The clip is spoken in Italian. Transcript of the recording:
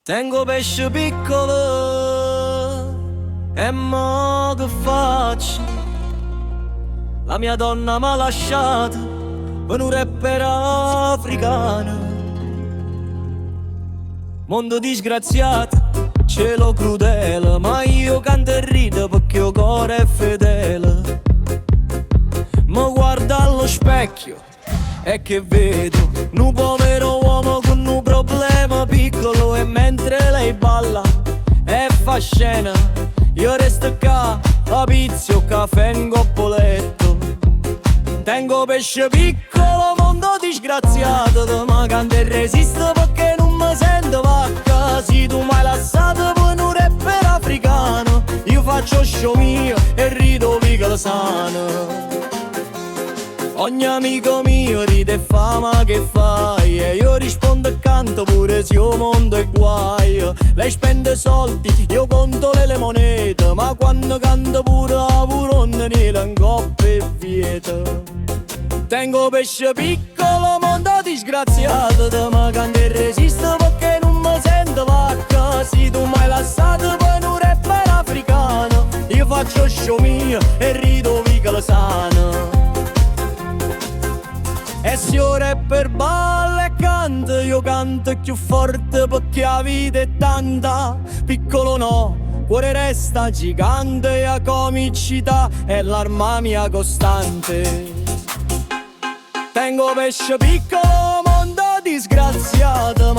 Tengo pesce piccolo e mo che faccio? La mia donna m'ha lasciato per un rapper africano. Mondo disgraziato, cielo crudele, ma io canto e rido perché il cuore è fedele. Mi guardo allo specchio e che vedo un povero uomo con un problema piccolo, e mentre lei balla e fa scena io resto qua a pizzo, caffè in coppoletto. Tengo pesce piccolo, mondo disgraziato, ma canto e resisto perché non mi sento vacca. Se tu m'hai lasciato per un rapper africano, io faccio show mio e rido piccolo sano. Ogni amico mio ride e fa ma che fai? E io rispondo e canto pure se io mondo è guai. Lei spende soldi, io conto le monete, ma quando canto pure la puronna nera in coppa e vieta. Tengo pesce piccolo, mondo disgraziato, ma canto e resisto perché non mi sento vacca. Se tu m'hai lasciato per un rapper africano, io faccio show mio e rido piccolo sano. E se io rapper balla e canta, io canto più forte perché la vita è tanta. Piccolo no, cuore resta gigante, e la comicità è l'arma mia costante. Tengo pesce piccolo, mondo disgraziato,